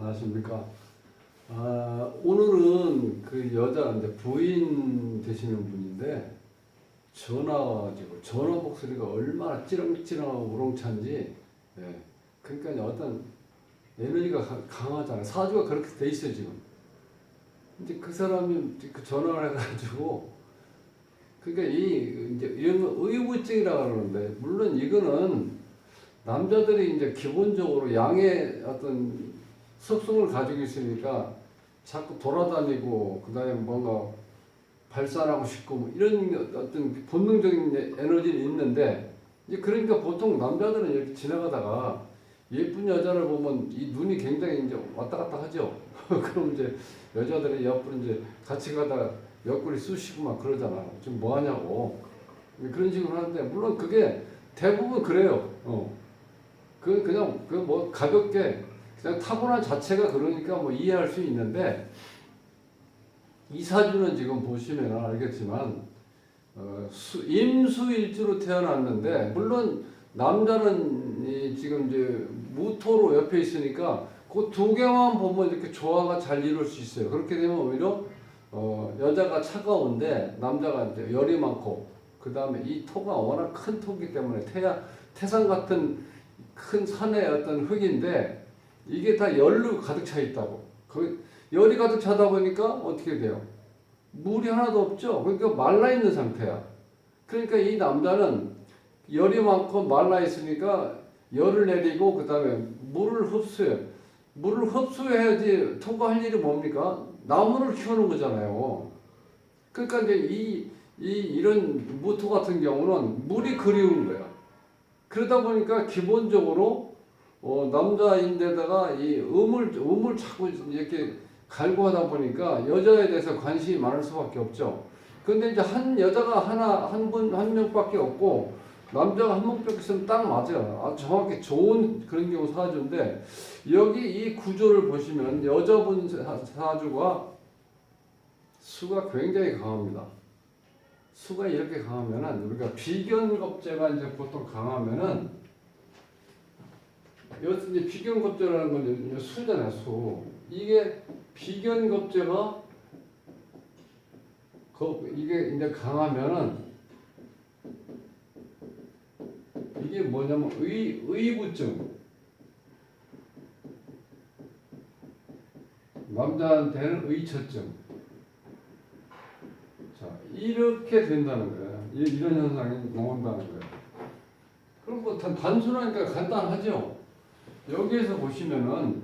안녕하십니까. 오늘은 그 여자 이제 부인 되시는 분인데 전화 와가지고 전화 목소리가 얼마나 찌렁찌렁하고 우렁찬지. 예. 그러니까 어떤 에너지가 강하잖아요. 사주가 그렇게 돼 있어요 지금. 이제 그 사람이 그 전화를 해가지고 그러니까 이제 이런 거 의무증이라고 그러는데, 물론 이거는 남자들이 이제 기본적으로 양의 어떤 습성을 가지고 있으니까 자꾸 돌아다니고 그다음에 뭔가 발산하고 싶고 뭐 이런 어떤 본능적인 에너지는 있는데, 이제 그러니까 보통 남자들은 이렇게 지나가다가 예쁜 여자를 보면 이 눈이 굉장히 이제 왔다 갔다 하죠. 그럼 이제 여자들이 옆으로 이제 같이 가다가 옆구리 쑤시고 막 그러잖아. 지금 뭐 하냐고. 그런 식으로 하는데, 물론 그게 대부분 그래요. 그냥 그 뭐 가볍게 그냥 타고난 자체가 그러니까 뭐 이해할 수 있는데, 이 사주는 지금 보시면 알겠지만 임수일주로 태어났는데, 물론 남자는 지금 이제 무토로 옆에 있으니까 그 두 개만 보면 이렇게 조화가 잘 이룰 수 있어요. 그렇게 되면 오히려 여자가 차가운데 남자가 이제 열이 많고, 그 다음에 이 토가 워낙 큰 토기 때문에 태산 같은 큰 산의 어떤 흙인데 이게 다 열로 가득 차 있다고. 그 열이 가득 차다 보니까 어떻게 돼요? 물이 하나도 없죠. 그러니까 말라 있는 상태야. 그러니까 이 남자는 열이 많고 말라 있으니까 열을 내리고 그 다음에 물을 흡수해. 물을 흡수해야지 토가 할 일이 뭡니까? 나무를 키우는 거잖아요. 그러니까 이제 이런 무토 같은 경우는 물이 그리운 거야. 그러다 보니까 기본적으로 남자인데다가 이 음을 자꾸 이렇게 갈고 하다 보니까 여자에 대해서 관심이 많을 수밖에 없죠. 근데 이제 한 여자가 한 명밖에 없고 남자가 한 명밖에 있으면 딱 맞아요. 아주 정확히 좋은 그런 경우 사주인데, 여기 이 구조를 보시면 여자분 사주가 수가 굉장히 강합니다. 수가 이렇게 강하면은, 우리가 비견겁제가 이제 보통 강하면은, 여기서 이제 비견겁제라는 건 수잖아요, 수. 이게 비견겁제가 이게 이제 강하면은 이게 뭐냐면 의부증. 남자한테는 의처증. 자, 이렇게 된다는 거예요. 이런 현상이 나온다는 거예요. 그럼 뭐 단순하니까 간단하죠. 여기에서 보시면은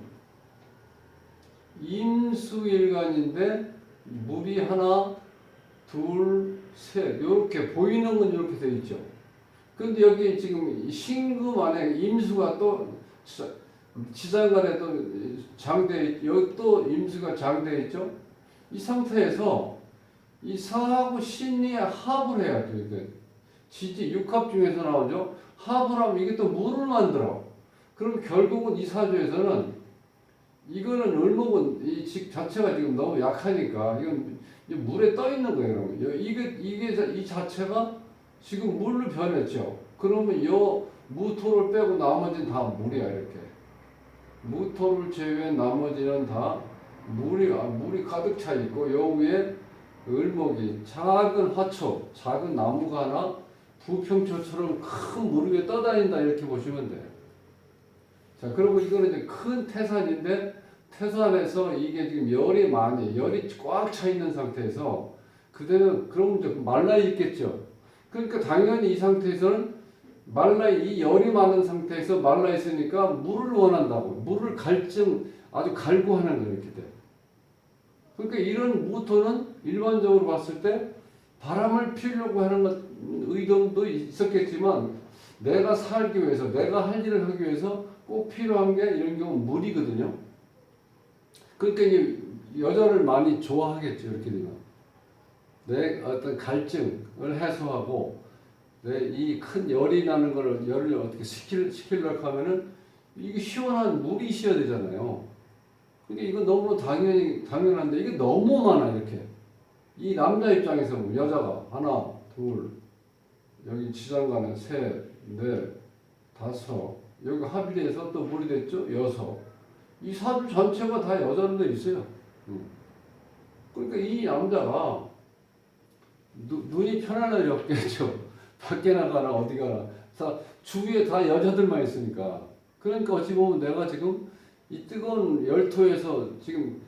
임수일간인데 물이 하나, 둘, 셋 이렇게 보이는 건 이렇게 되어 있죠. 근데 여기 지금 신금 안에 임수가 또 지장간에 또 장돼, 여기 또 임수가 장돼 있죠. 이 상태에서 이 사하고 신이 합을 해야 돼. 이게 지지 육합 중에서 나오죠. 합을 하면 이게 또 물을 만들어. 그럼 결국은 이 사주에서는 이거는 을목은 이 직 자체가 지금 너무 약하니까 이건 물에 떠 있는 거예요. 이게 이 자체가 지금 물로 변했죠. 그러면 요 무토를 빼고 나머지는 다 물이야. 이렇게 무토를 제외한 나머지는 다 물이 가득 차 있고, 요 위에 을목이 작은 화초, 작은 나무가 하나 부평초처럼 큰 물 위에 떠다닌다, 이렇게 보시면 돼요. 자, 그리고 이거는 이제 큰 태산인데, 태산에서 이게 지금 열이 꽉 차 있는 상태에서 그대로 그럼 이제 말라 있겠죠. 그러니까 당연히 이 상태에서는 이 열이 많은 상태에서 말라 있으니까 물을 원한다고. 물을 아주 갈고 하는 거예요, 이렇게 돼. 그러니까 이런 무토는 일반적으로 봤을 때 바람을 피우려고 하는 의도도 있었겠지만, 내가 살기 위해서, 내가 할 일을 하기 위해서 꼭 필요한 게 이런 경우 물이거든요. 그러니까 이제 여자를 많이 좋아하겠죠, 이렇게 되면. 내 어떤 갈증을 해소하고, 내 이 큰 열이 나는 거를, 열을 어떻게 시키려고 하면은 이게 시원한 물이 있어야 되잖아요. 그러니까 이건 너무 당연한데 이게 너무 많아, 이렇게. 이 남자 입장에서 여자가 하나, 둘, 여기 지장간에 셋, 넷, 다섯, 여기 합의해서 또 물이 됐죠? 여섯. 이 사주 전체가 다 여자로 돼 있어요. 그러니까 이 남자가 눈이 편안할 리 없겠죠. 밖에 나가나 어디 가나 주위에 다 여자들만 있으니까. 그러니까 어찌 보면 내가 지금 이 뜨거운 열토에서 지금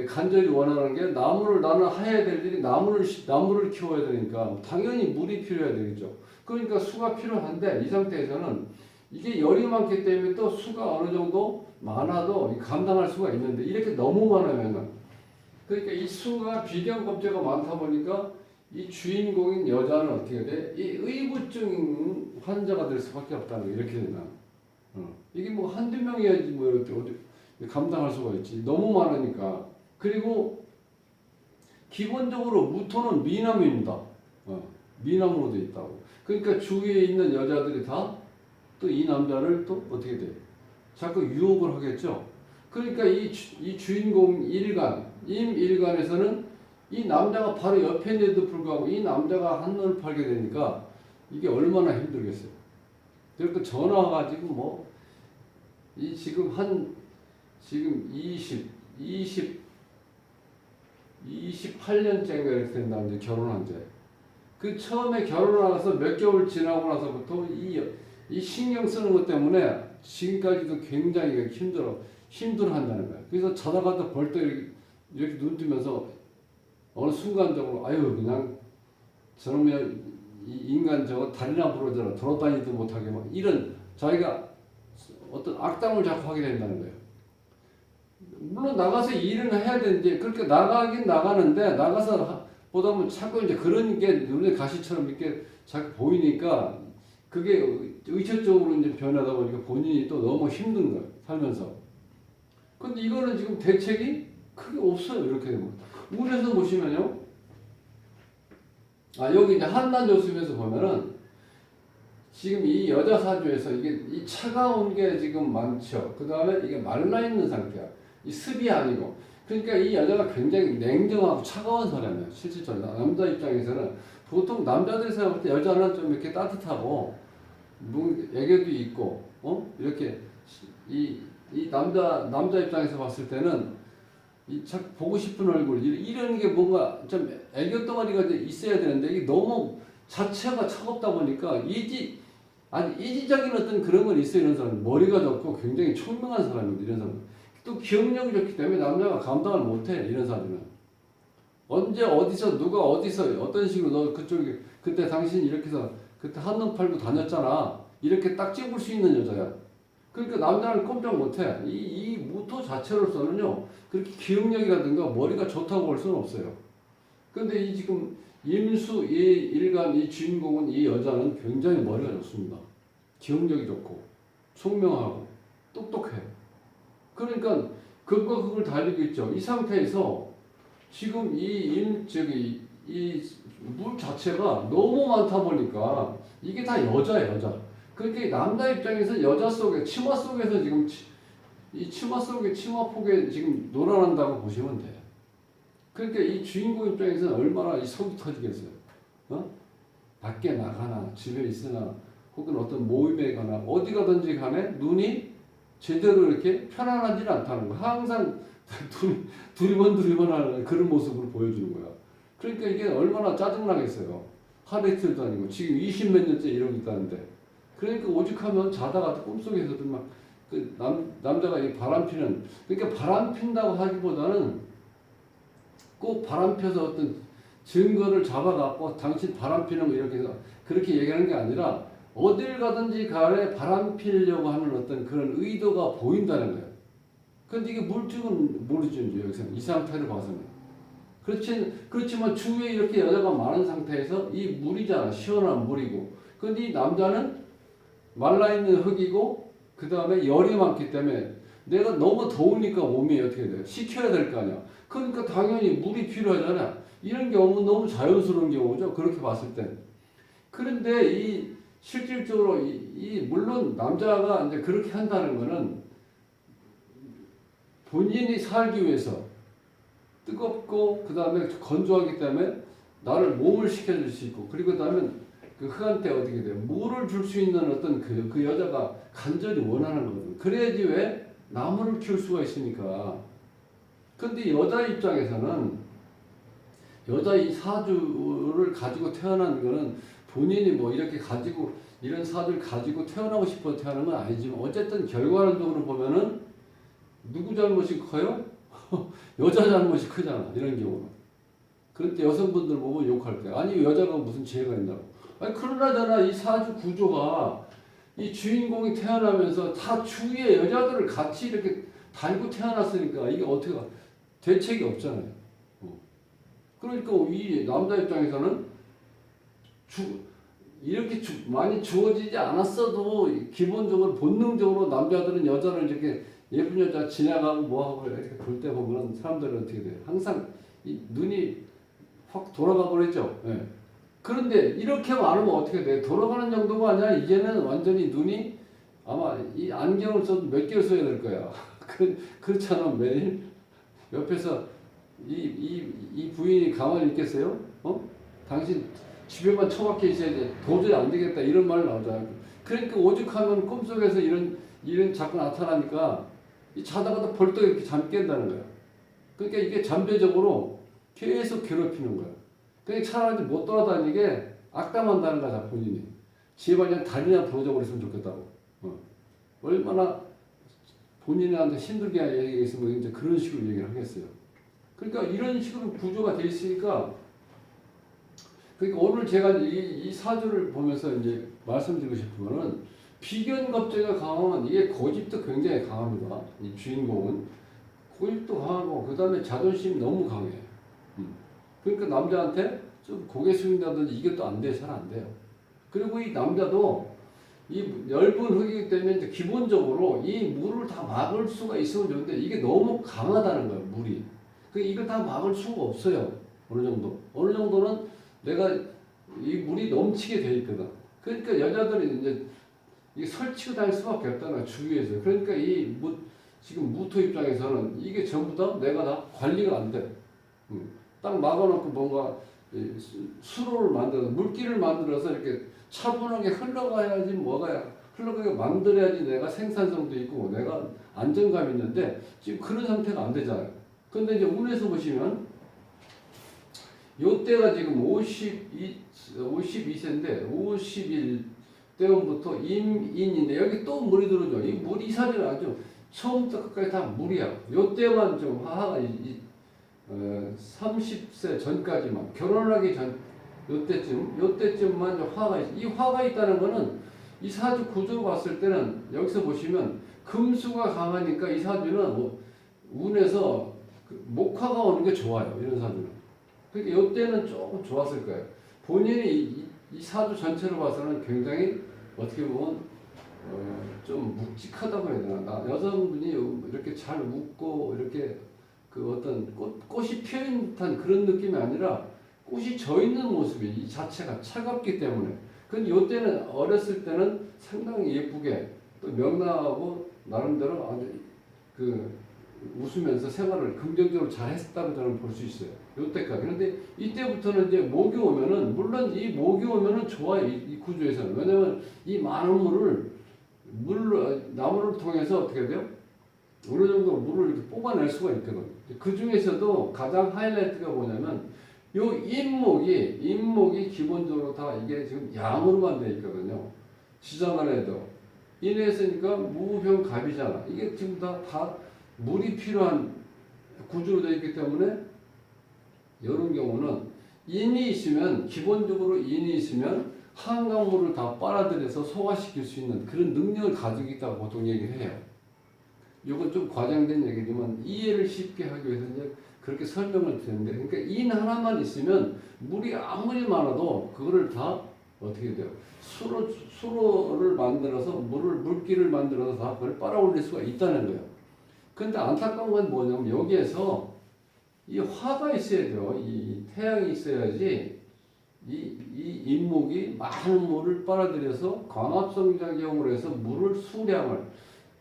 간절히 원하는 게 나는 해야 될 일이 나무를 키워야 되니까 당연히 물이 필요해야 되겠죠. 그러니까 수가 필요한데 이 상태에서는 이게 열이 많기 때문에 또 수가 어느 정도 많아도 감당할 수가 있는데 이렇게 너무 많으면은 그러니까 이 수가 비경겁제가 많다 보니까 이 주인공인 여자는 어떻게 돼? 이 의부증 환자가 될 수밖에 없다는 거 이렇게 되나? 이게 뭐 한두 명이야지 뭐 이렇게 어디 감당할 수가 있지. 너무 많으니까. 그리고 기본적으로 무토는 미남입니다. 미남으로 돼 있다고. 그러니까 주위에 있는 여자들이 다 또 이 남자를 또 어떻게 돼? 자꾸 유혹을 하겠죠. 그러니까 이 주인공 임일간에서는 이 남자가 바로 옆에 있는데도 불구하고 이 남자가 한눈을 팔게 되니까 이게 얼마나 힘들겠어요. 그러니까 전화 와가지고 뭐 이 지금 28년째인가 이렇게 된다는데 결혼한 지. 그 처음에 결혼하고서 몇 개월 지나고 나서부터 이 신경 쓰는 것 때문에 지금까지도 굉장히 힘들어한다는 거야. 그래서 자다가도 벌떡 이렇게 눈 뜨면서 어느 순간적으로 아유 그냥 저놈의 인간 저거 다리나 부러져라 돌아다니지도 못하게 막 이런 자기가 어떤 악담을 자꾸 하게 된다는 거예요. 물론 나가서 일은 해야 되는데 그렇게 나가긴 나가는데 나가서 보다 보면 자꾸 이제 그런 게 눈에 가시처럼 이렇게 자꾸 보이니까 그게 의식적으로 이제 변하다 보니까 본인이 또 너무 힘든 거예요 살면서. 근데 이거는 지금 대책이 크게 없어요 이렇게 되면. 우울해서 보시면요. 여기 이제 한난조수에서 보면은 지금 이 여자 사주에서 이게 이 차가운 게 지금 많죠. 그 다음에 이게 말라있는 상태야. 이 습이 아니고. 그러니까 이 여자가 굉장히 냉정하고 차가운 사람이에요. 실질적으로 남자 입장에서는 보통 남자들이 생각할 때 여자는 좀 이렇게 따뜻하고 애교도 있고 이렇게 이 남자 입장에서 봤을 때는 참 보고 싶은 얼굴 이런 게 뭔가 좀 애교 덩어리가 있어야 되는데 이게 너무 자체가 차갑다 보니까 이지적인 어떤 그런 건 있어요. 이런 사람 머리가 좋고 굉장히 총명한 사람인데 이런 사람 또 기억력이 좋기 때문에 남자가 감당을 못해 이런 사람은 언제 어디서 누가 어디서 어떤 식으로 너 그쪽에 그때 당신 이렇게 해서 그때 한눈 팔고 다녔잖아 이렇게 딱 찝을 수 있는 여자야. 그러니까 남자는 꼼짝 못해. 이 무토 자체로서는요 그렇게 기억력이라든가 머리가 좋다고 볼 수는 없어요. 근데 이 지금 임수 이 일간 이 주인공은 이 여자는 굉장히 머리가 좋습니다. 기억력이 좋고 총명하고 똑똑해. 그러니까 그것과 그걸 달리고 있죠. 이 상태에서 지금 이 물 자체가 너무 많다 보니까 이게 다 여자예요, 여자. 그러니까 남자 입장에서 여자 속에 치마 속에서 지금 이 치마 속에 치마폭에 지금 놀아난다고 보시면 돼요. 그러니까 이 주인공 입장에서는 얼마나 이 속이 터지겠어요. 밖에 나가나 집에 있으나 혹은 어떤 모임에 가나 어디 가든지 간에 눈이 제대로 이렇게 편안하지 않다는 거. 항상 두리번 하는 그런 모습을 보여주는 거야. 그러니까 이게 얼마나 짜증나겠어요. 하루 이틀도 아니고 지금 20몇 년째 이러고 있다는데. 그러니까 오죽하면 자다가 꿈속에서도 막 그 남자가 이 바람 피는 그러니까 바람 핀다고 하기보다는 꼭 바람 펴서 어떤 증거를 잡아갖고 당신 바람 피는 거 이렇게 해서 그렇게 얘기하는 게 아니라 어딜 가든지 간에 바람 피려고 하는 어떤 그런 의도가 보인다는 거예요. 근데 이게 물증은 모르죠, 이제 여기서는. 이 상태를 봐서는. 그렇지만 주위에 이렇게 여자가 많은 상태에서 이 물이잖아. 시원한 물이고. 근데 이 남자는 말라있는 흙이고, 그 다음에 열이 많기 때문에 내가 너무 더우니까 몸이 어떻게 돼요? 식혀야 될 거 아니야. 그러니까 당연히 물이 필요하잖아. 이런 경우는 너무 자연스러운 경우죠. 그렇게 봤을 땐. 그런데 실질적으로 물론 남자가 이제 그렇게 한다는 거는 본인이 살기 위해서 뜨겁고 그 다음에 건조하기 때문에 나를 몸을 식혀줄 수 있고 그리고 그다음에 그 흑한테 어떻게 돼요? 물을 줄 수 있는 어떤 그 여자가 간절히 원하는 거거든. 그래야지 왜 나무를 키울 수가 있으니까. 근데 여자 입장에서는 여자 이 사주를 가지고 태어난 거는 본인이 뭐 이렇게 가지고 이런 사주를 가지고 태어나고 싶어 태어난 건 아니지만 어쨌든 결과론적으로 보면은 누구 잘못이 커요? 여자 잘못이 크잖아. 이런 경우는. 그런데 여성분들 보면 욕할 거야. 아니 여자가 무슨 죄가 있나고. 아니 그러나저나 이 사주 구조가 이 주인공이 태어나면서 다 주위에 여자들을 같이 이렇게 달고 태어났으니까 이게 어떻게 대책이 없잖아요. 그러니까 이 남자 입장에서는 이렇게 많이 주어지지 않았어도 기본적으로 본능적으로 남자들은 여자를 이렇게 예쁜 여자 지나가고 뭐하고 이렇게 볼 때 보면 사람들은 어떻게 돼요? 항상 이 눈이 확 돌아가 버리죠. 예. 그런데 이렇게 많으면 어떻게 돼? 돌아가는 정도가 아니라 이제는 완전히 눈이 아마 이 안경을 써도 몇 개를 써야 될 거야. 그렇잖아. 매일 옆에서 이 부인이 가만히 있겠어요? 당신 집에만 처박혀 있어야지 도저히 안 되겠다 이런 말 나오잖아요. 그러니까 오죽하면 꿈속에서 이런 자꾸 나타나니까 이 자다가도 벌떡 이렇게 잠 깬다는 거야. 그러니까 이게 잠재적으로 계속 괴롭히는 거야. 그러니까 차라리 못 돌아다니게 악담한다는 거야 본인이. 제발 그냥 다리나 부러져 버렸으면 좋겠다고. 얼마나 본인한테 힘들게 얘기했으면 이제 그런 식으로 얘기를 하겠어요. 그러니까 이런 식으로 구조가 돼 있으니까 그러니까 오늘 제가 이 사주를 보면서 이제 말씀드리고 싶은 거는 비견겁제가 강하면 이게 고집도 굉장히 강합니다. 이 주인공은 고집도 강하고 그 다음에 자존심이 너무 강해. 그러니까 남자한테 좀 고개 숙인다든지 이게 또 안 돼, 잘 안 돼요. 그리고 이 남자도 이 엷은 흙이기 때문에 이제 기본적으로 이 물을 다 막을 수가 있으면 좋은데 이게 너무 강하다는 거예요, 물이. 이걸 다 막을 수가 없어요. 어느 정도. 어느 정도는 내가 이 물이 넘치게 돼 있거든. 그러니까 여자들이 이제 이 설치고 다닐 수밖에 없다는 거야, 주위에서. 그러니까 지금 무토 입장에서는 이게 전부 다 내가 다 관리가 안 돼. 딱 막아놓고 뭔가 수로를 만들어서 물길을 만들어서 이렇게 차분하게 흘러가야지 흘러가게 만들어야지 내가 생산성도 있고 내가 안정감이 있는데 지금 그런 상태가 안 되잖아요. 근데 이제 운에서 보시면 요때가 지금 52세인데 51대원부터 임인인데 여기 또 물이 들어오죠. 이 물이 사실은 아주 처음부터 끝까지 다 물이야. 요때만 좀 하하가 30세 전까지만 결혼하기 전 요때쯤만 화가 있어. 이 화가 있다는 거는 이 사주 구조로 봤을 때는 여기서 보시면 금수가 강하니까 이 사주는 운에서 목화가 오는 게 좋아요. 이런 사주는. 그러니까 요때는 조금 좋았을 거예요. 본인이 이 사주 전체로 봐서는 굉장히 어떻게 보면 좀 묵직하다고 해야 되나. 여성분이 이렇게 잘 웃고 이렇게 그 어떤 꽃이 피어있는 듯한 그런 느낌이 아니라 꽃이 져 있는 모습이 이 자체가 차갑기 때문에. 근데 요때는 어렸을 때는 상당히 예쁘게 또 명랑하고 나름대로 아주 웃으면서 생활을 긍정적으로 잘 했다고 저는 볼 수 있어요. 요때까지. 그런데 이때부터는 이제 목이 오면은, 물론 이 목이 오면은 좋아요. 이 구조에서는. 왜냐면 이 많은 나무를 통해서 어떻게 돼요? 어느 정도 물을 이렇게 뽑아낼 수가 있거든. 그 중에서도 가장 하이라이트가 뭐냐면, 요 인목이 기본적으로 다 이게 지금 양으로만 되어 있거든요. 지장간에도. 인했으니까 무병갑이잖아. 이게 지금 다 물이 필요한 구조로 되어 있기 때문에 이런 경우는 기본적으로 인이 있으면 한강물을 다 빨아들여서 소화시킬 수 있는 그런 능력을 가지고 있다고 보통 얘기를 해요. 이건 좀 과장된 얘기지만 이해를 쉽게 하기 위해서 이제 그렇게 설명을 드리는데, 그러니까 인 하나만 있으면 물이 아무리 많아도 그거를 다 어떻게 돼요? 수로를 만들어서 물기를 만들어서 다 그걸 빨아올릴 수가 있다는 거예요. 근데 안타까운 건 뭐냐면 여기에서 이 화가 있어야 돼요. 이 태양이 있어야지 이 인목이 많은 물을 빨아들여서 광합성작용으로 해서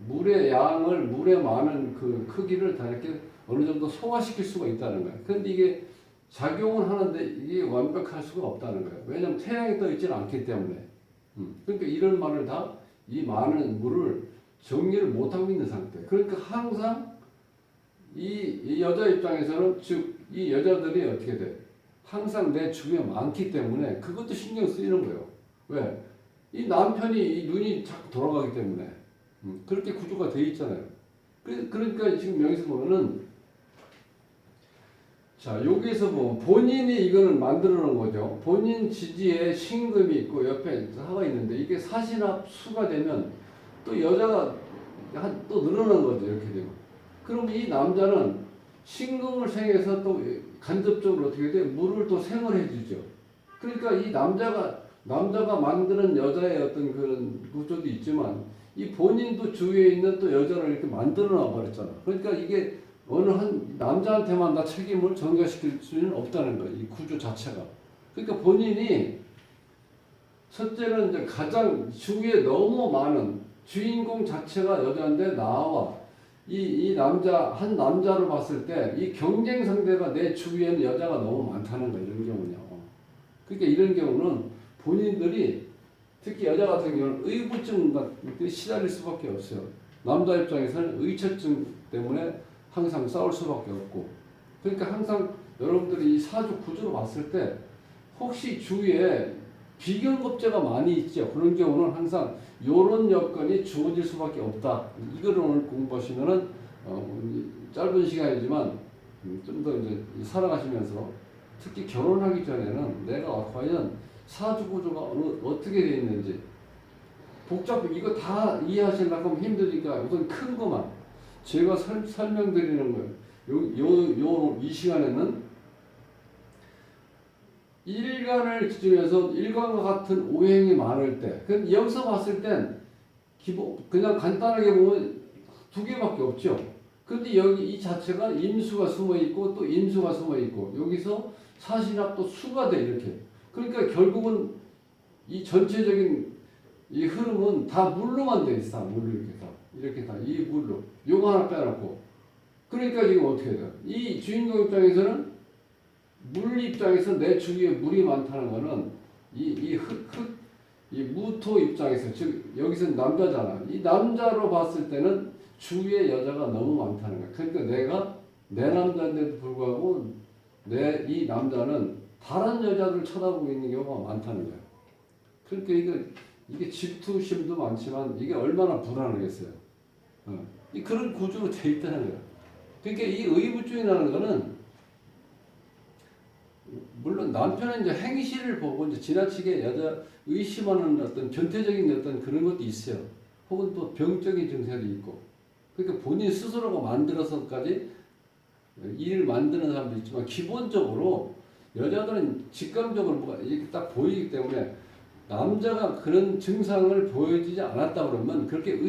물의 양을, 물의 많은 그 크기를 다 이렇게 어느 정도 소화시킬 수가 있다는 거예요. 근데 이게 작용을 하는데 이게 완벽할 수가 없다는 거예요. 왜냐하면 태양이 떠 있지는 않기 때문에. 그러니까 이런 말을 다 이 많은 물을 정리를 못하고 있는 상태. 그러니까 항상 이 여자 입장에서는 즉 이 여자들이 어떻게 돼? 항상 내 주위에 많기 때문에 그것도 신경 쓰이는 거예요. 왜? 이 남편이 이 눈이 자꾸 돌아가기 때문에 그렇게 구조가 돼 있잖아요. 그러니까 지금 여기서 보면은 자 여기서 보면 본인이 이거는 만들어 놓은 거죠. 본인 지지에 신금이 있고 옆에 하가 있는데 이게 사신합 수가 되면 또 여자가 또 늘어나는 거죠. 이렇게 되고. 그럼 이 남자는 신금을 생해서 또 간접적으로 어떻게 돼? 물을 또 생을 해주죠. 그러니까 이 남자가 만드는 여자의 어떤 그런 구조도 있지만 이 본인도 주위에 있는 또 여자를 이렇게 만들어 놔 버렸잖아. 그러니까 이게 어느 한 남자한테만 다 책임을 전가시킬 수는 없다는 거야. 이 구조 자체가. 그러니까 본인이 첫째는 이제 가장 주위에 너무 많은 주인공 자체가 여자인데 나와 이 한 남자로 봤을 때 이 경쟁 상대가 내 주위에는 여자가 너무 많다는 거야. 이런 경우냐. 그러니까 이런 경우는 본인들이 특히 여자 같은 경우는 의부증과 시달릴 수밖에 없어요. 남자 입장에서는 의처증 때문에 항상 싸울 수밖에 없고. 그러니까 항상 여러분들이 이 사주 구조로 봤을 때 혹시 주위에 비견급제가 많이 있죠. 그런 경우는 항상 이런 여건이 주어질 수밖에 없다. 이거를 오늘 공부하시면은 짧은 시간이지만 좀 더 이제 살아가시면서 특히 결혼하기 전에는 내가 과연 사주 구조가 어떻게 되어 있는지 이거 다 이해하시려고 하면 힘드니까 우선 큰 것만 제가 설명드리는 거예요. 이 시간에는 일간을 기준해서 일간과 같은 오행이 많을 때, 그럼 여기서 봤을 땐 그냥 간단하게 보면 두 개밖에 없죠. 근데 여기 이 자체가 임수가 숨어 있고 또 임수가 숨어 있고 여기서 사신합 또 수가 돼 이렇게. 그러니까 결국은 이 전체적인 이 흐름은 다 물로만 돼 있어. 물로 이렇게 다 이 물로. 요거 하나 빼놓고. 그러니까 지금 어떻게 돼요? 이 주인공 입장에서는 물 입장에서 내 주위에 물이 많다는 거는 이 무토 입장에서 즉 여기서 남자잖아. 이 남자로 봤을 때는 주위에 여자가 너무 많다는 거야. 그러니까 내가 내 남자인데도 불구하고 이 남자는 다른 여자들 쳐다보고 있는 경우가 많다는 거야. 그러니까 이게 질투심도 많지만 이게 얼마나 불안하겠어요. 그런 구조로 돼 있다는 거야. 그러니까 이 의부증이라는 거는 물론 남편은 이제 행실을 보고 이제 지나치게 여자 의심하는 어떤 변태적인 어떤 그런 것도 있어요. 혹은 또 병적인 증세도 있고. 그러니까 본인 스스로가 만들어서까지 일을 만드는 사람도 있지만 기본적으로 여자들은 직감적으로 뭐가 이렇게 딱 보이기 때문에 남자가 그런 증상을 보여주지 않았다 그러면 그렇게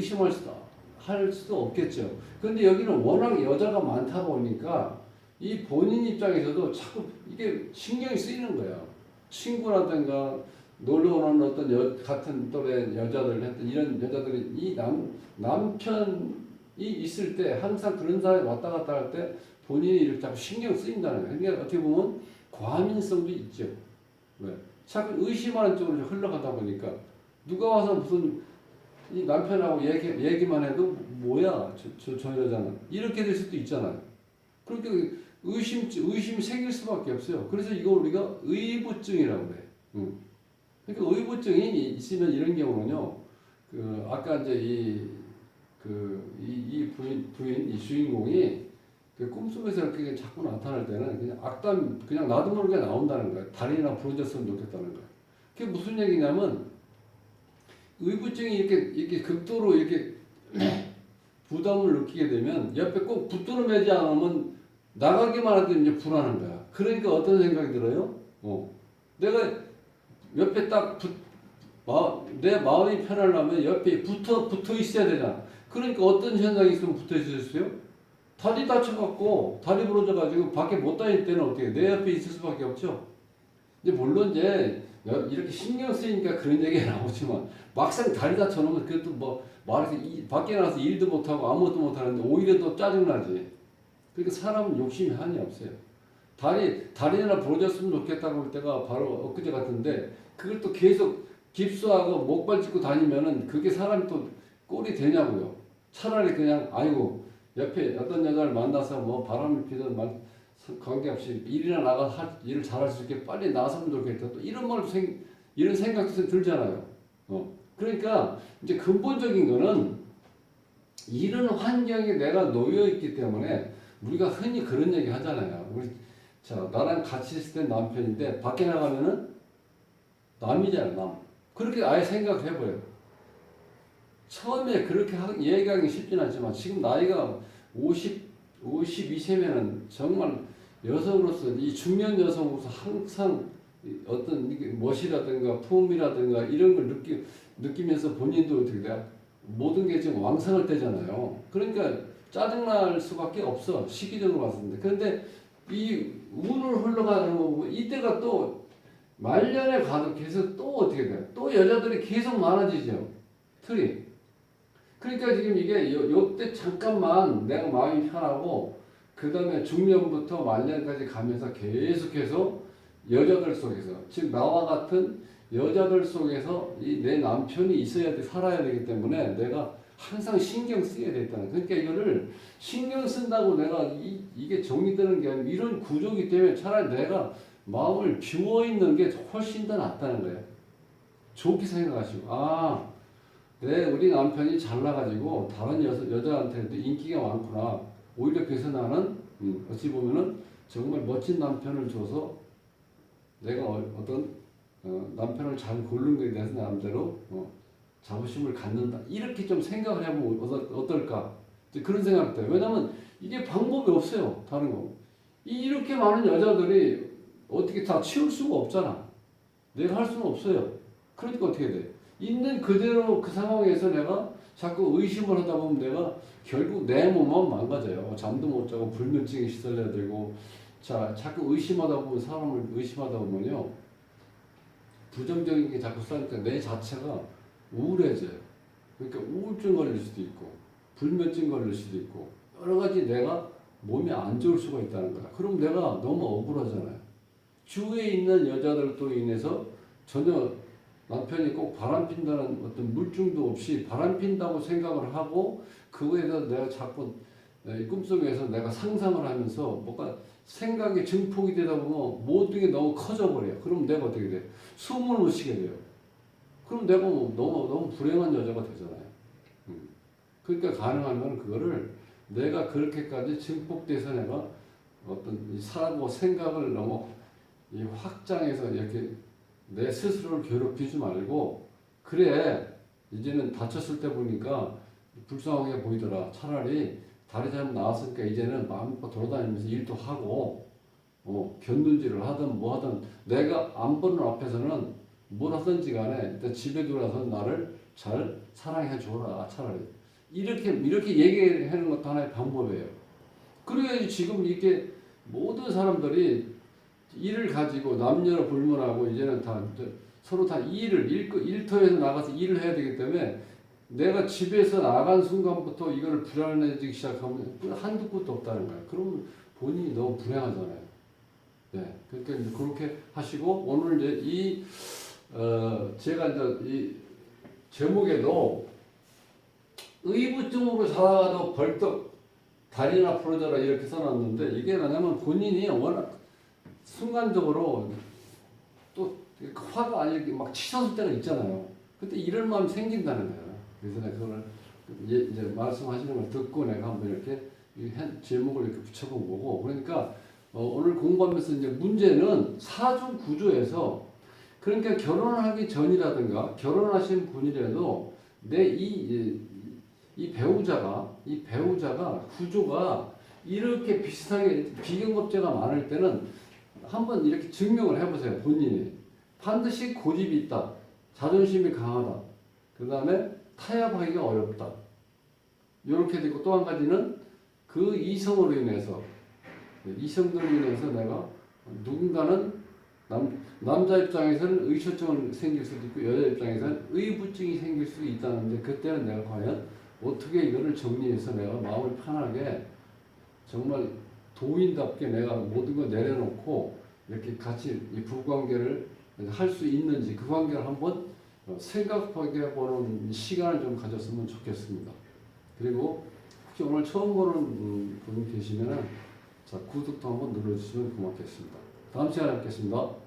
할 수도 없겠죠. 그런데 여기는 워낙 여자가 많다 보니까 이 본인 입장에서도 자꾸 이게 신경이 쓰이는 거야. 친구라든가 놀러 오는 어떤 같은 또래 여자들 했던 이런 여자들이 이 남편이 있을 때 항상 그런 사람이 왔다 갔다 할 때 본인이 이렇게 자꾸 신경 쓰인다는 거야. 그러니까 어떻게 보면 과민성도 있죠. 왜? 자꾸 의심하는 쪽으로 흘러가다 보니까 누가 와서 무슨 이 남편하고 얘기만 해도 뭐야 저 여자는 이렇게 될 수도 있잖아요. 그러니까 의심이 생길 수밖에 없어요. 그래서 이거 우리가 의부증이라고 그래. 그러니까 의부증이 있으면 이런 경우는요. 아까 이제 이 부인 이 주인공이 꿈속에서 이렇게 자꾸 나타날 때는 그냥 악담 그냥 나도 모르게 나온다는 거야. 다리나 부러졌으면 좋겠다는 거야. 그게 무슨 얘기냐면 의부증이 이렇게 극도로 이렇게 부담을 느끼게 되면 옆에 꼭 붙들어 매지 않으면 나가기만 해도 이제 불안한 거야. 그러니까 어떤 생각이 들어요? 내가 옆에 내 마음이 편하려면 옆에 붙어 있어야 되잖아. 그러니까 어떤 현상이 있으면 붙어 있었어요? 다리 다쳐갖고, 다리 부러져가지고 밖에 못 다닐 때는 어떻게 내 옆에 있을 수밖에 없죠? 이제 물론 이제 이렇게 신경 쓰이니까 그런 얘기가 나오지만 막상 다리 다쳐놓으면 그것도 뭐 말해서 밖에 나가서 일도 못하고 아무것도 못하는데 오히려 더 짜증나지. 그러니까 사람은 욕심이 한이 없어요. 다리나 부러졌으면 좋겠다고 할 때가 바로 엊그제 같은데 그걸 또 계속 깁스하고 목발 짚고 다니면은 그게 사람이 또 꼴이 되냐고요. 차라리 그냥 아이고 옆에 어떤 여자를 만나서 뭐 바람을 피든 관계없이 일이나 나가 일을 잘할 수 있게 빨리 나섰으면 좋겠다. 또 이런 생각도 들잖아요. 그러니까 이제 근본적인 거는 이런 환경에 내가 놓여 있기 때문에 우리가 흔히 그런 얘기 하잖아요. 자, 나랑 같이 있을 때 남편인데 밖에 나가면은 남이잖아, 남. 그렇게 아예 생각해버려요. 처음에 그렇게 얘기하기 쉽진 않지만 지금 나이가 52세면은 정말 여성으로서 이 중년 여성으로서 항상 어떤 멋이라든가 품이라든가 이런 걸 느끼면서 본인도 어떻게 돼? 모든 게 지금 왕성할 때잖아요. 그러니까 짜증날 수밖에 없어. 시기적으로 봤을 때. 그런데 이 운을 흘러가는 거 보면 이때가 또 말년에 가득해서 또 어떻게 돼요? 또 여자들이 계속 많아지죠. 틀이. 그러니까 지금 이게 요때 잠깐만 내가 마음이 편하고 그 다음에 중년부터 말년까지 가면서 계속해서 여자들 속에서 즉 나와 같은 여자들 속에서 내 남편이 있어야 돼 살아야 되기 때문에 내가 항상 신경 쓰여야 되겠다는 그러니까 이거를 신경 쓴다고 내가 이게 정리되는 게 아니고 이런 구조이기 때문에 차라리 내가 마음을 비워 있는 게 훨씬 더 낫다는 거예요. 좋게 생각하시고 우리 남편이 잘나가지고 다른 여자한테도 인기가 많구나. 오히려 그래서 나는 어찌 보면은 정말 멋진 남편을 줘서 내가 남편을 잘 고른 거에 대해서 나름대로 자부심을 갖는다. 이렇게 좀 생각을 해보면 어떨까? 그런 생각이 들어요. 왜냐면 이게 방법이 없어요. 다른 거. 이렇게 많은 여자들이 어떻게 다 치울 수가 없잖아. 내가 할 수는 없어요. 그러니까 어떻게 돼? 있는 그대로 그 상황에서 내가 자꾸 의심을 하다 보면 내가 결국 내 몸만 망가져요. 잠도 못 자고 불면증에 시달려야 되고 자꾸 의심하다 보면 사람을 의심하다 보면요. 부정적인 게 자꾸 쌓이니까 내 자체가 우울해져요. 그러니까 우울증 걸릴 수도 있고 불면증 걸릴 수도 있고 여러 가지 내가 몸이 안 좋을 수가 있다는 거야. 그럼 내가 너무 억울하잖아요. 주위에 있는 여자들도 인해서 전혀 남편이 꼭 바람핀다는 어떤 물증도 없이 바람핀다고 생각을 하고 그거에 대해서 내가 자꾸 꿈속에서 내가 상상을 하면서 뭔가 생각이 증폭이 되다 보면 모든 게 너무 커져 버려요. 그럼 내가 어떻게 돼? 숨을 못 쉬게 돼요. 그럼 내가 너무 불행한 여자가 되잖아요. 그러니까 가능하면 그거를 내가 그렇게까지 증폭돼서 내가 어떤 사람과 생각을 너무 확장해서 이렇게 내 스스로를 괴롭히지 말고 그래 이제는 다쳤을 때 보니까 불쌍하게 보이더라. 차라리 다리 잘못 나왔으니까 이제는 마음껏 돌아다니면서 일도 하고 곁눈질을 하든 뭐 하든 내가 안 보는 앞에서는 뭘 하든지 간에 일단 집에 들어와서 나를 잘 사랑해 줘라. 차라리 이렇게 얘기하는 것도 하나의 방법이에요. 그래야지 지금 이게 모든 사람들이 일을 가지고 남녀를 불문하고 이제는 다 서로 다 일터에서 나가서 일을 해야 되기 때문에 내가 집에서 나간 순간부터 이거를 불안해지기 시작하면 한두 끝도 없다는 거야. 그러면 본인이 너무 불행하잖아요. 네. 그러니까 이제 그렇게 하시고 오늘 이제 제가 이제 이 제목에도 의부증으로 살아가도 벌떡 다리나 부러져라 이렇게 써놨는데 이게 뭐냐면 본인이 워낙 순간적으로 또 화가 아니게 막 치솟을 때가 있잖아요. 그때 이런 마음이 생긴다는 거예요. 그래서 내가 그걸 이제 말씀하시는 걸 듣고 내가 한번 이렇게 제목을 이렇게 붙여본 거고 그러니까 오늘 공부하면서 이제 문제는 사주 구조에서 그러니까 결혼하기 전이라든가 결혼하신 분이라도 이 배우자가 구조가 이렇게 비슷하게 비경겁제가 많을 때는 한번 이렇게 증명을 해보세요. 본인이 반드시 고집이 있다. 자존심이 강하다. 그 다음에 타협하기가 어렵다. 이렇게 되고 또 한 가지는 그 이성으로 인해서 이성들로 인해서 내가 누군가는 남자 입장에서는 의처증이 생길 수도 있고 여자 입장에서는 의부증이 생길 수도 있다는데 그때는 내가 과연 어떻게 이거를 정리해서 내가 마음을 편하게 정말 도인답게 내가 모든 걸 내려놓고 이렇게 같이 이 부부관계를 할 수 있는지 그 관계를 한번 생각하게 보는 시간을 좀 가졌으면 좋겠습니다. 그리고 혹시 오늘 처음 보는 분이 계시면은 자, 구독도 한번 눌러주시면 고맙겠습니다. 다음 시간에 뵙겠습니다.